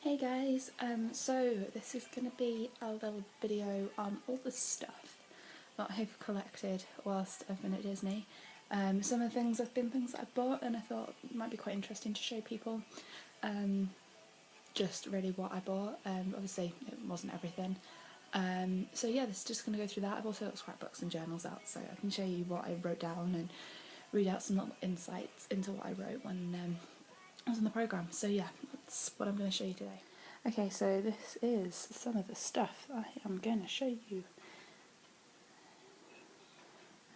Hey guys, so this is going to be a little video on all the stuff that I've collected whilst I've been at Disney. Some of the things have been things that I bought and I thought might be quite interesting to show people. Just really what I bought, obviously it wasn't everything. So yeah, this is just going to go through that. I've also got scrapbooks and journals out so I can show you what I wrote down and read out some little insights into what I wrote when I was on the programme. So yeah, that's what I'm going to show you today. Okay, so this is some of the stuff I am going to show you.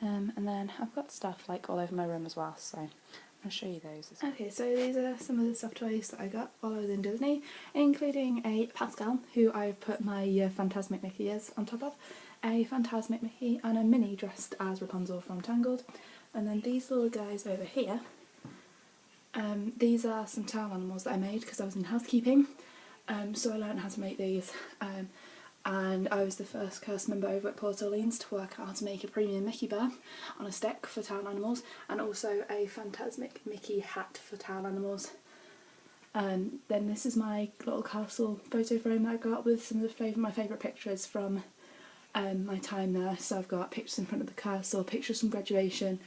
And then I've got stuff like all over my room as well, so I'll show you those as well. Okay, so these are some of the soft toys that I got while I was in Disney, including a Pascal, who I've put my Fantasmic Mickey ears on top of, a Fantasmic Mickey and a Minnie dressed as Rapunzel from Tangled, and then these little guys over here. These are some towel animals that I made because I was in housekeeping. So I learned how to make these, and I was the first cast member over at Port Orleans to work out how to make a premium Mickey bear on a stick for towel animals, and also a Fantasmic Mickey hat for towel animals. Then this is my little castle photo frame that I got with some of my favourite pictures from my time there. So I've got pictures in front of the castle, pictures from graduation.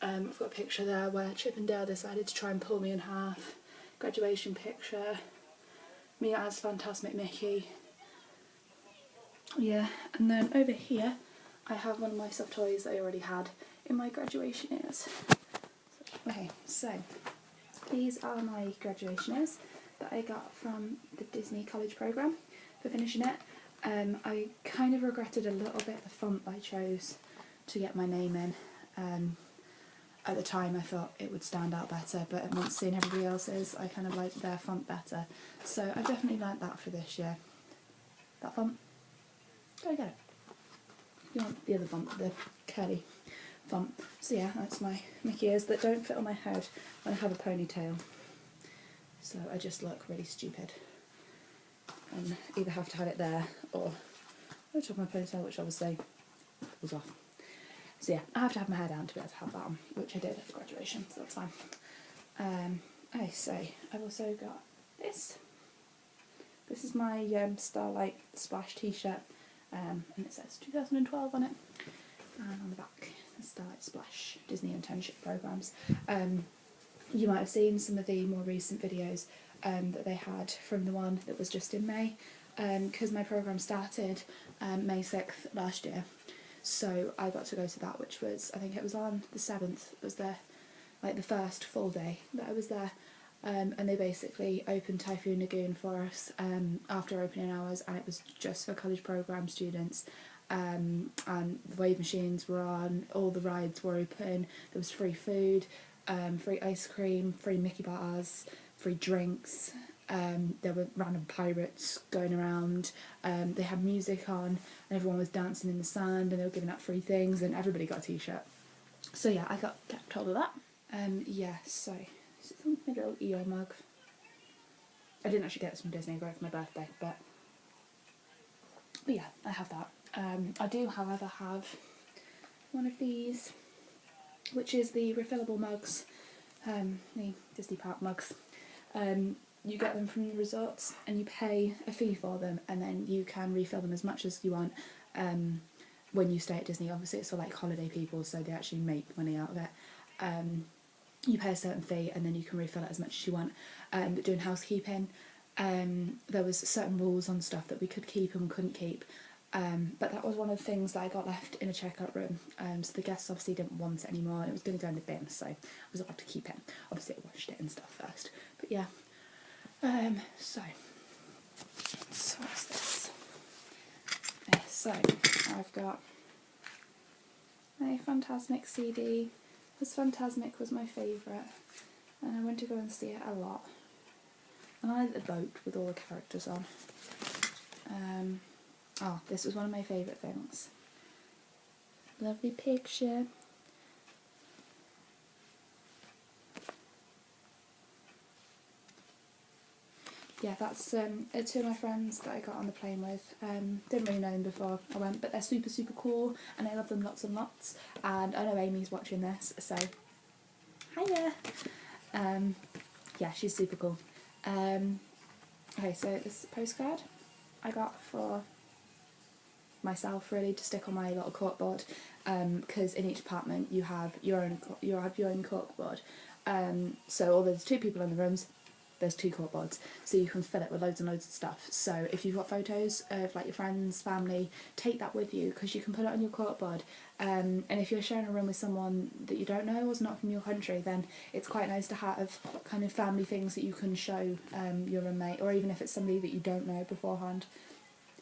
I've got a picture there where Chip and Dale decided to try and pull me in half. Graduation picture. Me as Fantasmic Mickey. Yeah, and then over here I have one of my soft toys that I already had in my graduation ears. Okay, so these are my graduation ears that I got from the Disney College programme for finishing it. I kind of regretted a little bit the font I chose to get my name in. At the time I thought it would stand out better, but once seeing everybody else's I kind of liked their font better. So I definitely learnt that for this year. That font, go get it. You want the other font, the curly font. So yeah, that's my Mickey ears that don't fit on my head when I have a ponytail. So I just look really stupid. And either have to have it there or on top of my ponytail, which obviously was off. So yeah, I have to have my hair down to be able to have that on, which I did at the graduation, so that's fine. Okay, so I've also got this. This is my Starlight Splash t-shirt, and it says 2012 on it. And on the back, the Starlight Splash Disney internship programmes. You might have seen some of the more recent videos that they had from the one that was just in May, because my programme started May 6th last year. So I got to go to that, which was, I think it was on the 7th, was the first full day that I was there. And they basically opened Typhoon Lagoon for us after opening hours, and it was just for college programme students. And the wave machines were on, all the rides were open, there was free food, free ice cream, free Mickey bars, free drinks. There were random pirates going around, they had music on and everyone was dancing in the sand and they were giving out free things and everybody got a t-shirt. So yeah, I got kept hold of that. Yeah, so this is my little EO mug. I didn't actually get this from Disney, I got it for my birthday, but yeah, I have that. I do however have one of these, which is the refillable mugs, the Disney Park mugs. You get them from the resorts and you pay a fee for them, and then you can refill them as much as you want when you stay at Disney. Obviously it's for like holiday people, so they actually make money out of it. You pay a certain fee and then you can refill it as much as you want. But doing housekeeping, there was certain rules on stuff that we could keep and couldn't keep. But that was one of the things that I got left in a checkout room, so the guests obviously didn't want it anymore and it was going to go in the bin, so I was allowed to keep it. Obviously I washed it and stuff first, but yeah. So what's this? Okay, so I've got a Fantasmic CD, because Fantasmic was my favourite and I went to go and see it a lot. And I like the boat with all the characters on. Oh, this was one of my favourite things. Lovely picture. Yeah, that's two of my friends that I got on the plane with. Didn't really know them before I went, but they're super, super cool and I love them lots and lots. And I know Amy's watching this, so hiya! Yeah, she's super cool. Okay, so this postcard I got for myself, really, to stick on my little corkboard, because in each apartment you have your own corkboard. So although there's 2 people in the rooms, there's 2 corkboards, so you can fill it with loads and loads of stuff. So if you've got photos of like your friends, family, take that with you, because you can put it on your corkboard. And if you're sharing a room with someone that you don't know or is not from your country, then it's quite nice to have kind of family things that you can show your roommate, or even if it's somebody that you don't know beforehand,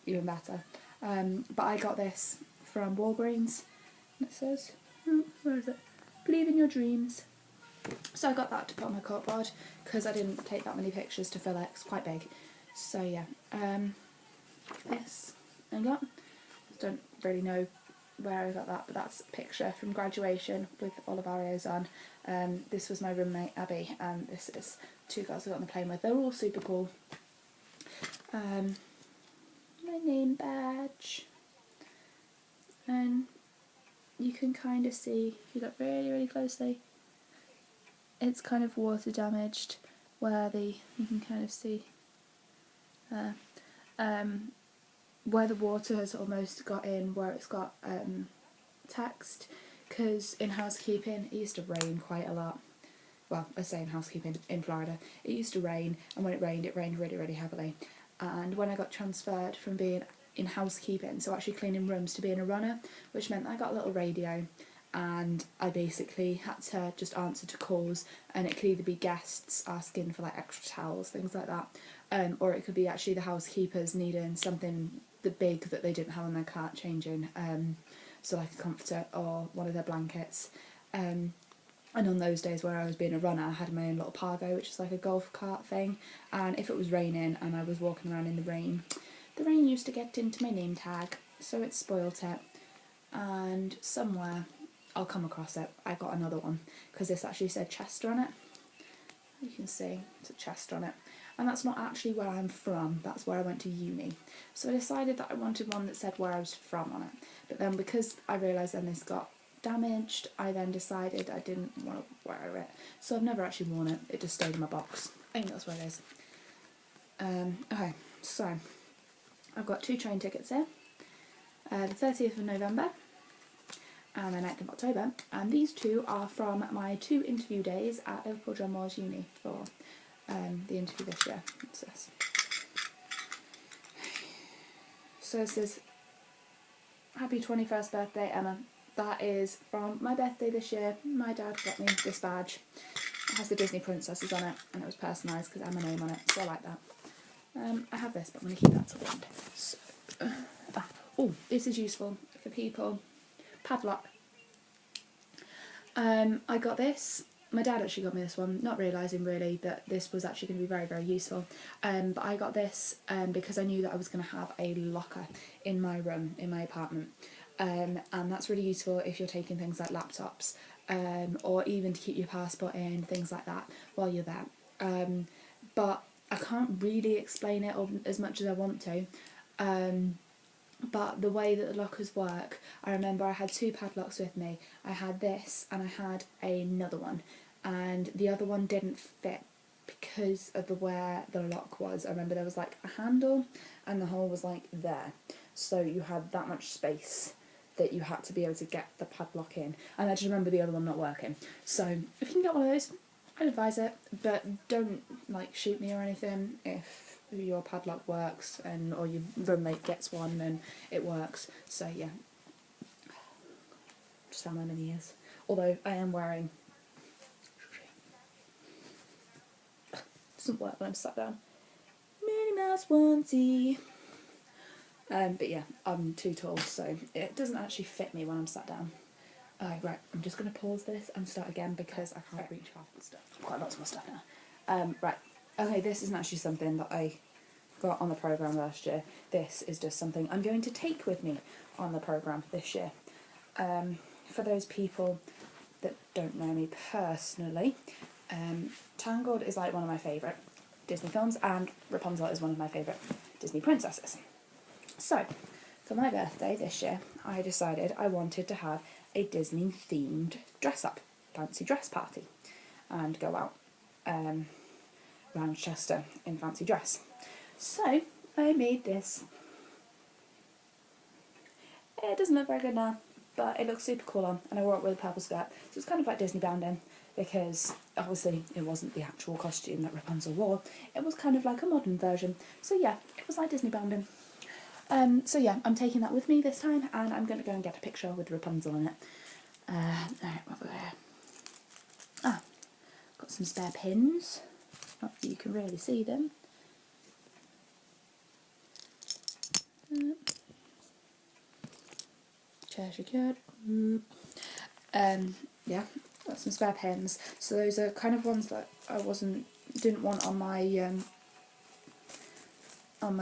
even better. But I got this from Walgreens, and it says, where is it? Believe in your dreams. So I got that to put on my corkboard, because I didn't take that many pictures to fill it. It's quite big. So yeah, this I got. Don't really know where I got that, but that's a picture from graduation with all of our Oreos on. This was my roommate Abby, and this is 2 girls I got on the plane with. They're all super cool. My name badge, and you can kind of see, if you look really, really closely, it's kind of water damaged, where you can kind of see where the water has almost got in, where it's got text, because in housekeeping it used to rain quite a lot. Well, I say in housekeeping, in Florida, it used to rain, and when it rained really, really heavily. And when I got transferred from being in housekeeping, so actually cleaning rooms, to being a runner, which meant I got a little radio, and I basically had to just answer to calls, and it could either be guests asking for like extra towels, things like that, or it could be actually the housekeepers needing something big that they didn't have on their cart changing, so like a comforter or one of their blankets. And on those days where I was being a runner, I had my own little Pargo, which is like a golf cart thing, and if it was raining and I was walking around in the rain used to get into my name tag, so it spoilt it, and somewhere I'll come across it. I got another one, because this actually said Chester on it. You can see it's a Chester on it, and that's not actually where I'm from, that's where I went to uni. So I decided that I wanted one that said where I was from on it, but then because I realised then this got damaged, I then decided I didn't want to wear it, so I've never actually worn it. It just stayed in my box. I think that's where it is. Okay, so I've got 2 train tickets here, the 30th of November and the 9th of October, and these 2 are from my 2 interview days at Liverpool John Moores Uni for the interview this year. What's this? So it says, happy 21st birthday, Emma. That is from my birthday this year. My dad got me this badge. It has the Disney princesses on it, and it was personalised because I have my name on it, so I like that. I have this, but I'm going to keep that till the end. So, oh, this is useful for people. Padlock. I got this. My dad actually got me this one, not realising really that this was actually going to be very, very useful. But I got this because I knew that I was going to have a locker in my room, in my apartment. And that's really useful if you're taking things like laptops, or even to keep your passport in, things like that, while you're there. But I can't really explain it as much as I want to. But the way that the lockers work, I remember I had 2 padlocks with me. I had this and I had another one, and the other one didn't fit because of where the lock was. I remember there was like a handle and the hole was like there, so you had that much space that you had to be able to get the padlock in, and I just remember the other one not working. So if you can get one of those, I'd advise it, but don't like shoot me or anything if your padlock works and or your roommate gets one and it works. So yeah, just how many ears. Although I am wearing, doesn't work when I'm sat down, Minnie Mouse onesie. But yeah, I'm too tall, so it doesn't actually fit me when I'm sat down. Right, I'm just going to pause this and start again because I can't reach half the stuff. I've got lots more stuff now. Right, okay, this isn't actually something that I got on the programme last year. This is just something I'm going to take with me on the programme this year. For those people that don't know me personally, Tangled is like one of my favourite Disney films, and Rapunzel is one of my favourite Disney princesses. So, for my birthday this year, I decided I wanted to have a Disney themed dress up, fancy dress party, and go out around Chester in fancy dress. So I made this. It doesn't look very good now, but it looks super cool on, and I wore it with a purple skirt. So it's kind of like Disney bound in, because obviously it wasn't the actual costume that Rapunzel wore. It was kind of like a modern version. So yeah, it was like Disney bound in. So yeah, I'm taking that with me this time, and I'm going to go and get a picture with Rapunzel in it. Alright, what have I got? Ah, got some spare pins. Not that you can really see them. Cheshire Cat. Yeah, got some spare pins. So those are kind of ones that I didn't want on my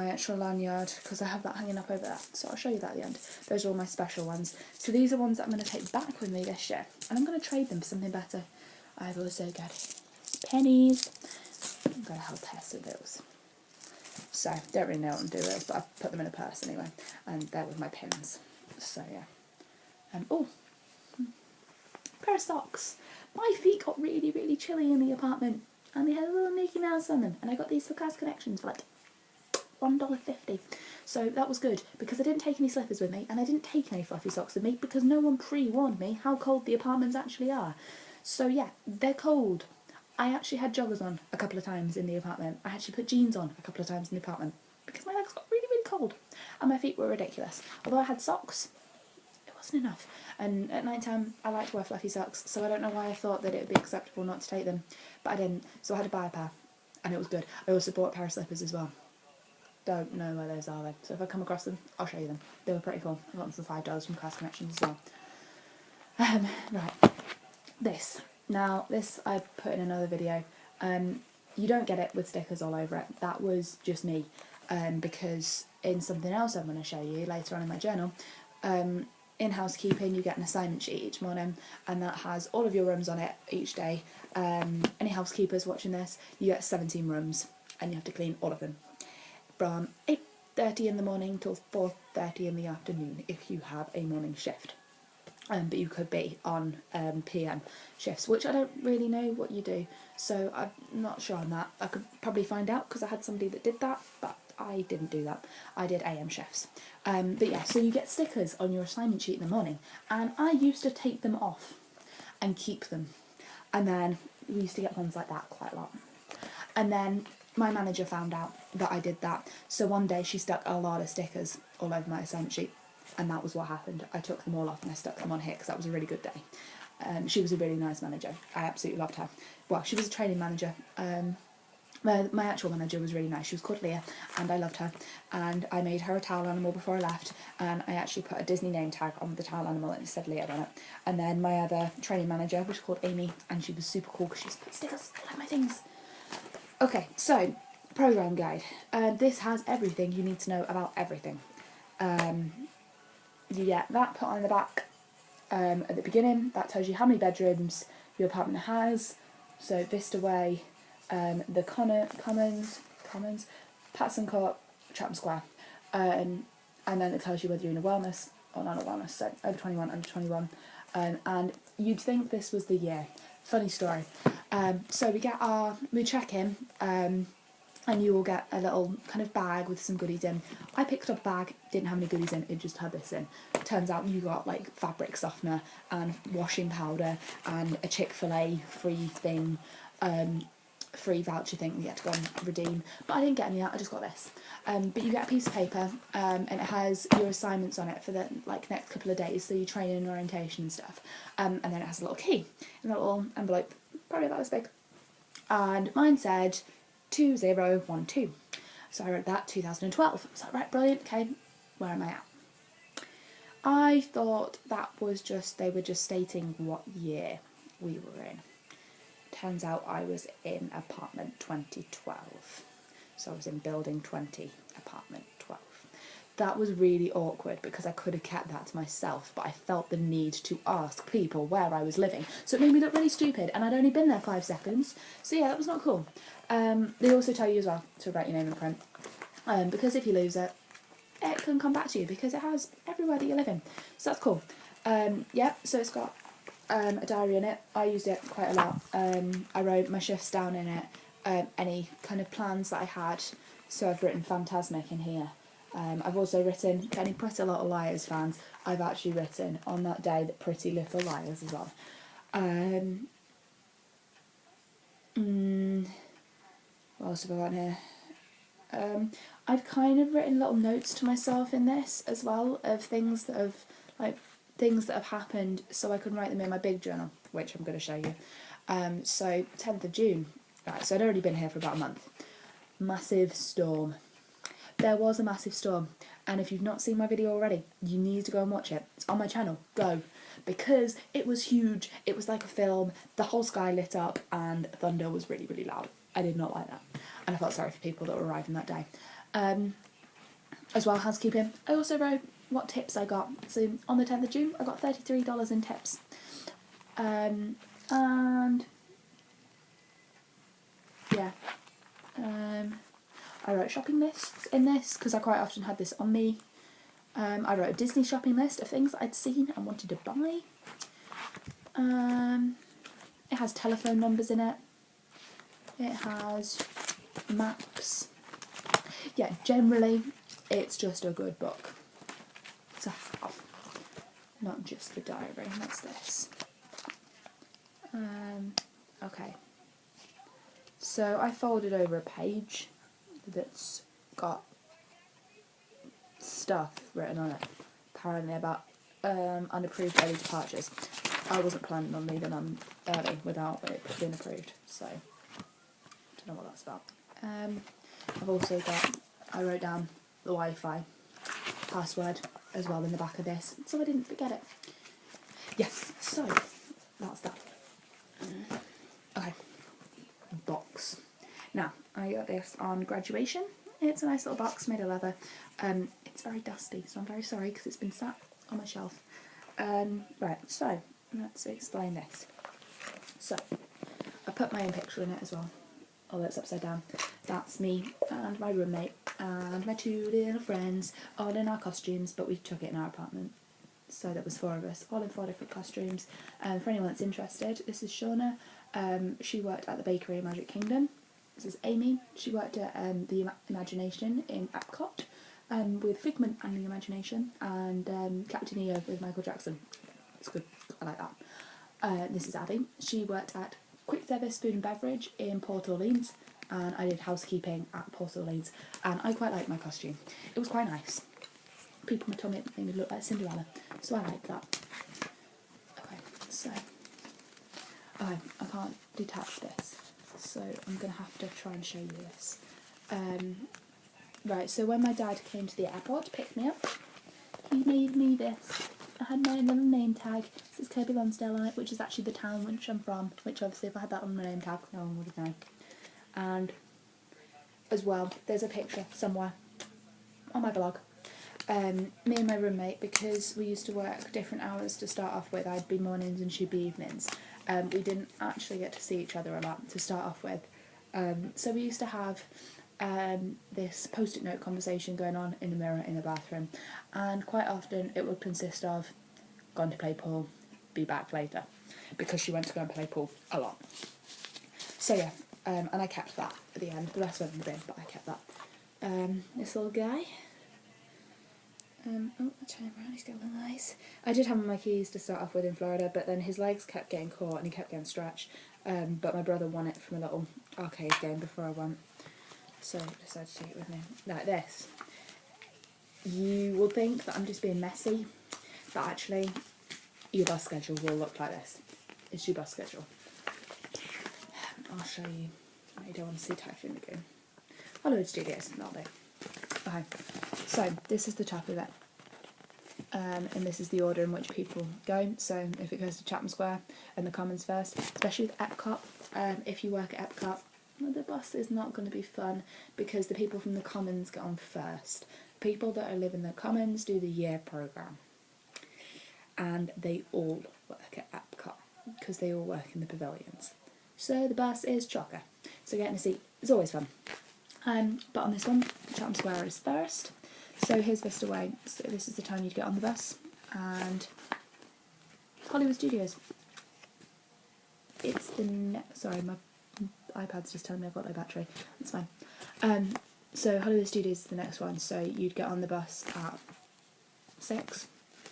actual lanyard, because I have that hanging up over there. So I'll show you that at the end. Those are all my special ones. So these are ones that I'm going to take back with me this year, and I'm going to trade them for something better. I've also got pennies. I'm going to help test with those. So don't really know what I'm doing with those, but I've put them in a purse anyway, and they're with my pins. So yeah. Oh, pair of socks. My feet got really, really chilly in the apartment, and they had a little Mickey Mouse on them, and I got these for Class Connections for like $1.50. So that was good, because I didn't take any slippers with me, and I didn't take any fluffy socks with me, because no one pre-warned me how cold the apartments actually are. So yeah, they're cold. I actually had joggers on a couple of times in the apartment. I actually put jeans on a couple of times in the apartment, because my legs got really, really cold, and my feet were ridiculous. Although I had socks, it wasn't enough. And at night time, I like to wear fluffy socks, so I don't know why I thought that it would be acceptable not to take them, but I didn't, so I had to buy a pair, and it was good. I also bought a pair of slippers as well. Don't know where those are though, so if I come across them, I'll show you them. They were pretty cool. I got them for $5 from Class Connections as well. Right, this. Now, this I put in another video. You don't get it with stickers all over it. That was just me, because in something else I'm going to show you later on in my journal, in housekeeping you get an assignment sheet each morning, and that has all of your rooms on it each day. Any housekeepers watching this, you get 17 rooms, and you have to clean all of them from 8:30 in the morning till 4:30 in the afternoon if you have a morning shift. But you could be on PM shifts, which I don't really know what you do, so I'm not sure on that. I could probably find out, because I had somebody that did that, but I didn't do that. I did AM shifts. But yeah, so you get stickers on your assignment sheet in the morning, and I used to take them off and keep them, and then we used to get ones like that quite a lot. And then my manager found out that I did that, so one day she stuck a lot of stickers all over my assignment sheet, and that was what happened. I took them all off and I stuck them on here, because that was a really good day. She was a really nice manager. I absolutely loved her. Well, she was a training manager. My actual manager was really nice. She was called Leah, and I loved her. And I made her a towel animal before I left, and I actually put a Disney name tag on the towel animal, and it said Leah on it. And then my other training manager was called Amy, and she was super cool because she used to put stickers. I like my things. Okay, so program guide. This has everything you need to know about everything. You get that put on the back at the beginning. That tells you how many bedrooms your apartment has. So Vista Way, the Commons, Patson Court, Chatham Square, and then it tells you whether you're in a wellness or not a wellness, so over 21, under 21, and you'd think this was the year. Funny story. So we check in, and you will get a little kind of bag with some goodies in. I picked up a bag, didn't have any goodies in, it just had this in. Turns out you got like fabric softener and washing powder and a Chick-fil-A free thing, free voucher thing you had to go and redeem. But I didn't get any of that, I just got this. But you get a piece of paper, and it has your assignments on it for the next couple of days, so your training and orientation and stuff. And then it has a little key in a little envelope, probably about this big. And mine said 2012. So I wrote that 2012. So right, brilliant, okay, where am I at? I thought that was they were just stating what year we were in. Turns out I was in apartment 2012. So I was in building 20, apartment 12. That was really awkward, because I could have kept that to myself, but I felt the need to ask people where I was living. So it made me look really stupid, and I'd only been there 5 seconds. So yeah, that was not cool. They also tell you as well to write your name in print, because if you lose it, it can come back to you, because it has everywhere that you live in. So that's cool. Yeah, so it's got a diary in it. I used it quite a lot. I wrote my shifts down in it, any kind of plans that I had So I've written Phantasmic in here. I've also written, any Pretty Little Liars fans, I've actually written on that day that Pretty Little Liars is on. What else have I got here? I've kind of written little notes to myself in this as well of things that have happened, so I can write them in my big journal, which I'm going to show you. So 10th of June, right, so I'd already been here for about a month. Massive storm. There was a massive storm, and if you've not seen my video already, you need to go and watch it. It's on my channel, go. Because it was huge, it was like a film, the whole sky lit up, and thunder was really, really loud. I did not like that, and I felt sorry for people that were arriving that day. As well, housekeeping, I also wrote what tips I got. So on the 10th of June, I got $33 in tips. And yeah, I wrote shopping lists in this because I quite often had this on me. I wrote a Disney shopping list of things I'd seen and wanted to buy. It has telephone numbers in it. It has maps. Yeah, generally it's just a good book to have, not just the diary. What's this? Okay. So I folded over a page that's got stuff written on it, apparently about unapproved early departures. I wasn't planning on leaving on early without it being approved, so I don't know what that's about. I've also got, I wrote down the Wi-Fi password as well in the back of this, so I didn't forget it. Yes, so that's that. Okay, box. Now, I got this on graduation. It's a nice little box made of leather. It's very dusty, so I'm very sorry because it's been sat on my shelf. Right, so let's explain this. So, I put my own picture in it as well, although it's upside down. That's me and my roommate and my two little friends, all in our costumes, but we took it in our apartment. So that was 4 of us, all in 4 different costumes. For anyone that's interested, this is Shauna. She worked at the bakery in Magic Kingdom. This is Amy. She worked at the Imagination in Epcot with Figment and the Imagination, and Captain EO with Michael Jackson. It's good. I like that. This is Abby. She worked at Quick Service Food and Beverage in Port Orleans, and I did housekeeping at Port Orleans, and I quite liked my costume. It was quite nice. People told me it made me look like Cinderella, so I liked that. Okay, so I can't detach this, so I'm going to have to try and show you this. Right, so when my dad came to the airport to pick me up, he made me this. I had my little name tag. It says Kirby Lonsdale on it, which is actually the town which I'm from, which obviously if I had that on my name tag, no one would have known. And as well, there's a picture somewhere on my blog. Me and my roommate, because we used to work different hours to start off with, I'd be mornings and she'd be evenings, we didn't actually get to see each other a lot to start off with. So we used to have this post-it note conversation going on in the mirror in the bathroom, and quite often it would consist of gone to play pool, be back later, because she went to go and play pool a lot. So yeah, and I kept that at the end. The rest went in the bin, but I kept that. This little guy. Oh, I turned around, he's got little eyes. I did have my keys to start off with in Florida, but then his legs kept getting caught and he kept getting stretched. But my brother won it from a little arcade game before I went, so I decided to take it with me. Like this. You will think that I'm just being messy, but actually your bus schedule will look like this. It's your bus schedule. I'll show you. You don't want to see Typhoon Lagoon. Hollywood Studios, that'll do. Okay, so this is the top of it, and this is the order in which people go. So if it goes to Chatham Square and the Commons first, especially with Epcot, if you work at Epcot, well, the bus is not going to be fun because the people from the Commons get on first. People that are living the Commons do the year programme, and they all work at Epcot because they all work in the pavilions. So the bus is chocker, so getting a seat is always fun. But on this one, Chatham Square is first. So here's Vista Way. So this is the time you'd get on the bus. And Hollywood Studios. It's the sorry, my iPad's just telling me I've got no battery. That's fine. so Hollywood Studios is the next one. So you'd get on the bus at 6,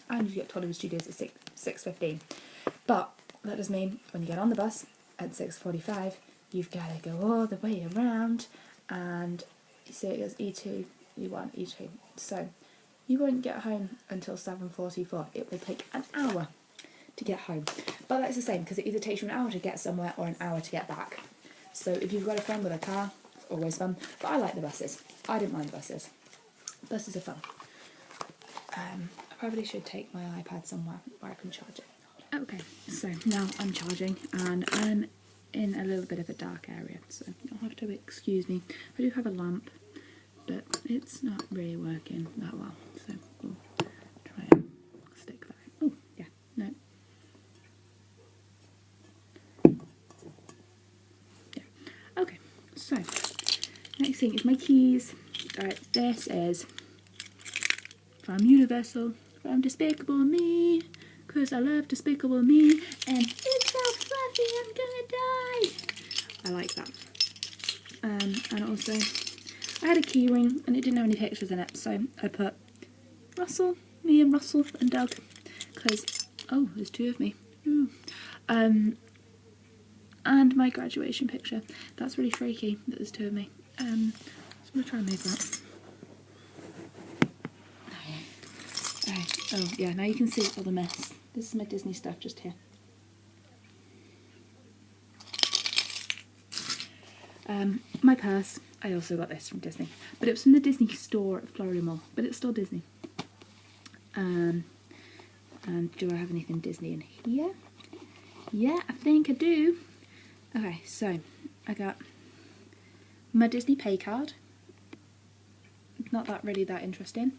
and you get to Hollywood Studios at 6:15. But that does mean when you get on the bus at 6:45, you've got to go all the way around, and you see it goes E2, E1, E2. So you won't get home until 7:44. It will take an hour to get home. But that's the same, because it either takes you an hour to get somewhere or an hour to get back. So if you've got a friend with a car, it's always fun. But I like the buses. I didn't mind the buses. Buses are fun. I probably should take my iPad somewhere where I can charge it. Okay, so now I'm charging, and I'm in a little bit of a dark area, so you'll have to excuse me. I do have a lamp, but it's not really working that well, so we'll try and stick that. Oh, yeah, no. Yeah, okay, so next thing is my keys. Alright, this is from Universal, from Despicable Me, because I love Despicable Me, and it's so fluffy, I'm gonna die! I like that. And also, I had a key ring, and it didn't have any pictures in it, so I put Russell, me and Russell and Doug, because, oh, there's 2 of me. Ooh. And my graduation picture. That's really freaky that there's 2 of me. So I'm gonna try and move that. Oh yeah, now you can see all the mess. This is my Disney stuff just here. My purse, I also got this from Disney, but it was from the Disney store at Florida Mall, but it's still Disney. And do I have anything Disney in here? Yeah, I think I do. Okay, so I got my Disney pay card. Not that really that interesting.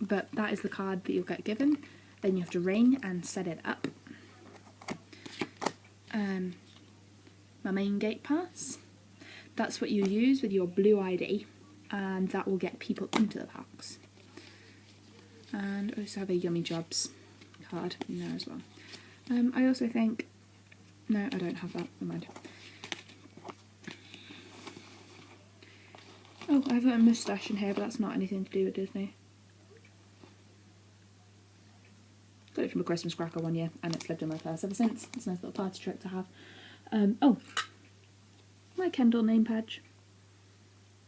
But that is the card that you'll get given. Then you have to ring and set it up. My main gate pass. That's what you use with your blue ID, and that will get people into the parks. And I also have a Yummy Jobs card in there as well. I also think, no, I don't have that. Never mind. Oh, I have a moustache in here, but that's not anything to do with Disney. Got it from a Christmas cracker one year, and it's lived in my purse ever since. It's a nice little party trick to have. Oh, my Kendall name badge.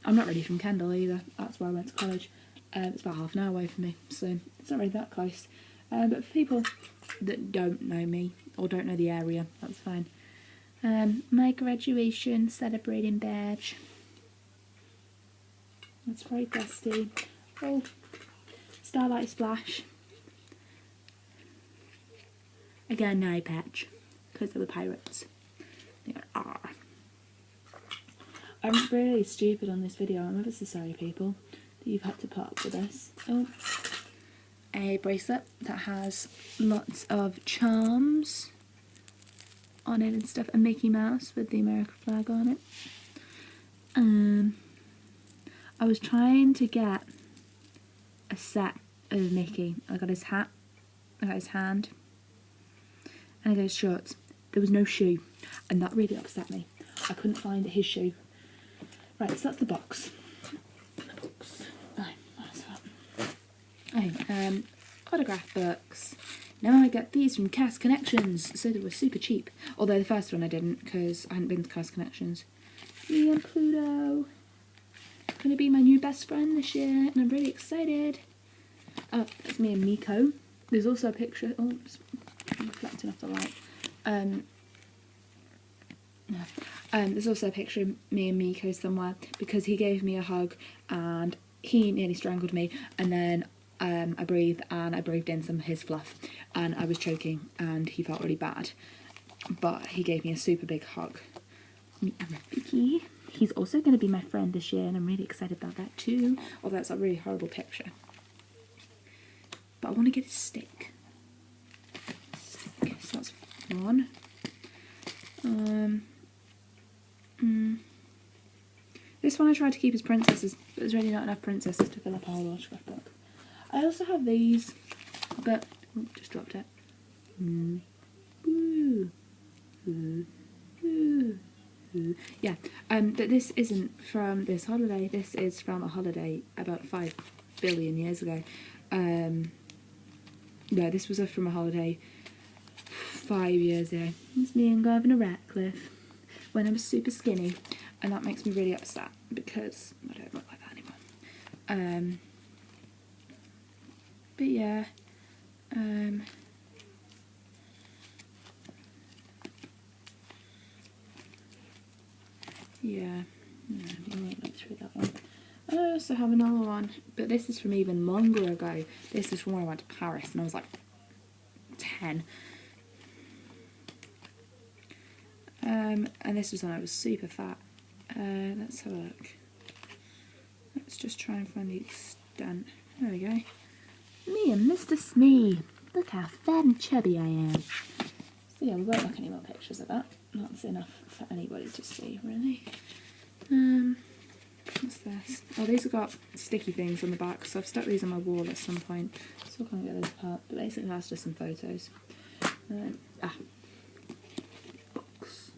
I'm not really from Kendall either. That's where I went to college. It's about half an hour away from me, so it's not really that close. But for people that don't know me or don't know the area, that's fine. My graduation celebrating badge. It's very dusty. Oh, Starlight Splash. Again, an eye patch, because they were pirates. They went, "Arr." I'm really stupid on this video. I'm ever so sorry, people, that you've had to put up with this. Oh, a bracelet that has lots of charms on it and stuff, and Mickey Mouse with the American flag on it. I was trying to get a set of Mickey. I got his hat, I got his hand, and I got his shorts. There was no shoe, and that really upset me. I couldn't find his shoe. Right, so that's the box. Autograph books. Now I get these from Cast Connections, so they were super cheap. Although the first one I didn't, because I hadn't been to Cast Connections. Me and Pluto. Gonna be my new best friend this year, and I'm really excited. Oh, that's me and Miko. There's also a picture. Oh, it's reflecting off the light. There's also a picture of me and Miko somewhere, because he gave me a hug and he nearly strangled me, and then I breathed in some of his fluff, and I was choking, and he felt really bad, but he gave me a super big hug. And Vicky. He's also going to be my friend this year, and I'm really excited about that too. Although it's a really horrible picture. But I want to get a stick. So that's one. This one I tried to keep as princesses, but there's really not enough princesses to fill up a whole large scrapbook. I also have these, but just dropped it. Ooh. Ooh. Ooh. Yeah, but this isn't from this holiday. This is from a holiday about 5 billion years ago. No, this was from a holiday 5 years ago. It's me and Governor Ratcliffe when I was super skinny, and that makes me really upset because I don't look like that anymore. But yeah, yeah, no, I won't look through that one. I also have another one, but this is from even longer ago. This is from when I went to Paris and I was like 10. And this was when I was super fat. Let's have a look. Let's just try and find the extent. There we go. Me and Mr. Smee. Look how fat and chubby I am. So yeah, we won't look any more pictures of that. That's enough for anybody to see, really. What's this? Oh, these have got sticky things on the back, so I've stuck these on my wall at some point. Still can't get those apart, but basically that's just some photos. Books.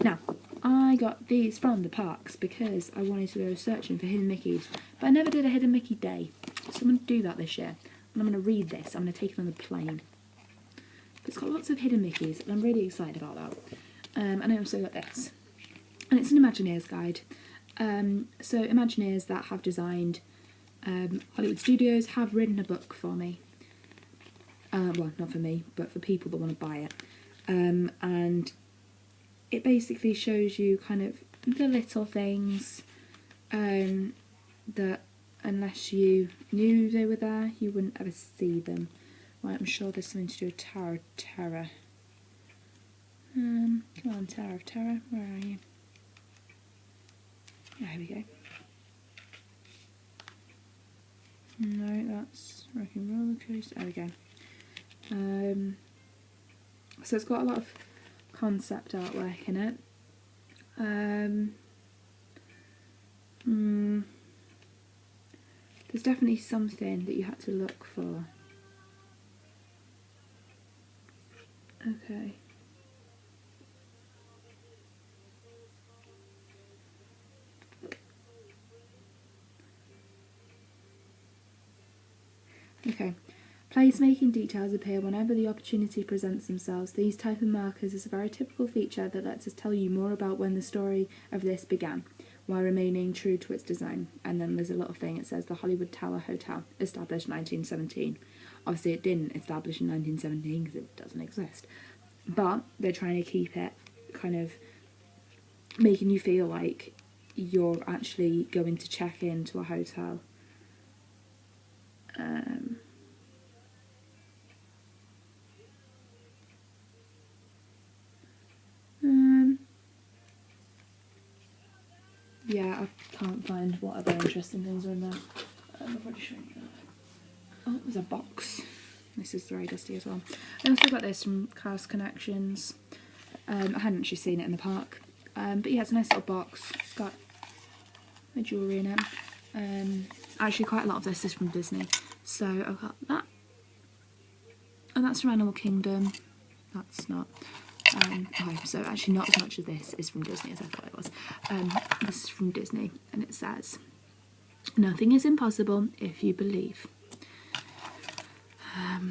Now, I got these from the parks because I wanted to go searching for hidden Mickeys, but I never did a hidden Mickey day, so I'm going to do that this year. And I'm going to read this. I'm going to take it on the plane. It's got lots of hidden Mickeys, and I'm really excited about that. And I also got this, and it's an Imagineers guide. So Imagineers that have designed Hollywood Studios have written a book for me. Well, not for me, but for people that want to buy it. And it basically shows you kind of the little things that unless you knew they were there, you wouldn't ever see them. Right, I'm sure there's something to do with Tower of Terror. Come on, Tower of Terror, where are you? There we go. No, that's Rocking Roller Coaster. There we go. So it's got a lot of concept artwork in it. There's definitely something that you had to look for. Okay. Okay. Placemaking details appear whenever the opportunity presents themselves. These type of markers is a very typical feature that lets us tell you more about when the story of this began, while remaining true to its design. And then there's a little thing, it says the Hollywood Tower Hotel, established 1917. Obviously it didn't establish in 1917 because it doesn't exist. But they're trying to keep it kind of making you feel like you're actually going to check into a hotel. Yeah, I can't find what other interesting things are in there. I've already shown you that. Oh, there's a box. This is very dusty as well. I also got this from Cars Connections. I hadn't actually seen it in the park. But yeah, it's a nice little box. It's got my jewellery in it. Actually, quite a lot of this is from Disney. So I've got that. And that's from Animal Kingdom. That's not. Okay, so actually not as much of this is from Disney as I thought it was. This is from Disney, and it says, "Nothing is impossible if you believe." Oh,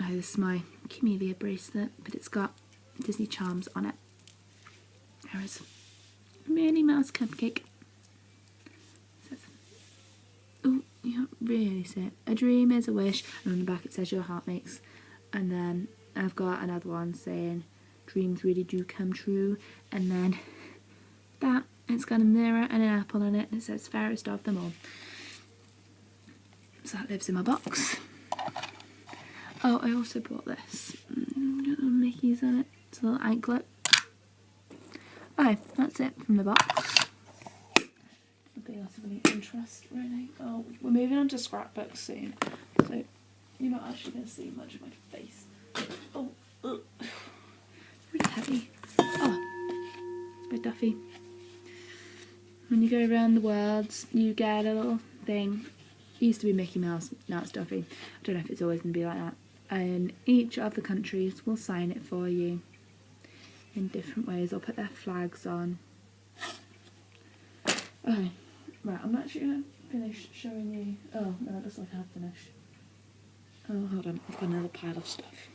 this is my Camellia bracelet, but it's got Disney charms on it. There is a Minnie Mouse cupcake. It says, oh, you can't really see it. A dream is a wish, and on the back it says your heart makes. And then I've got another one saying, dreams really do come true. And then that, it's got a mirror and an apple on it, and it says fairest of them all. So that lives in my box. Oh, I also bought this. Little Mickey's on it. It's a little anklet. Okay, that's it from the box. Nothing else of any interest, really. Oh, we're moving on to scrapbooks soon, so you're not actually going to see much of my face. Oh, ugh. Really heavy. Oh, it's my Duffy. When you go around the world, you get a little thing. It used to be Mickey Mouse, now it's Duffy. I don't know if it's always going to be like that. And each of the countries will sign it for you. in different ways, or put their flags on. Okay, right, I'm actually going to finish showing you. Oh, no, it looks like I have finished. Oh, hold on, I've got another pile of stuff.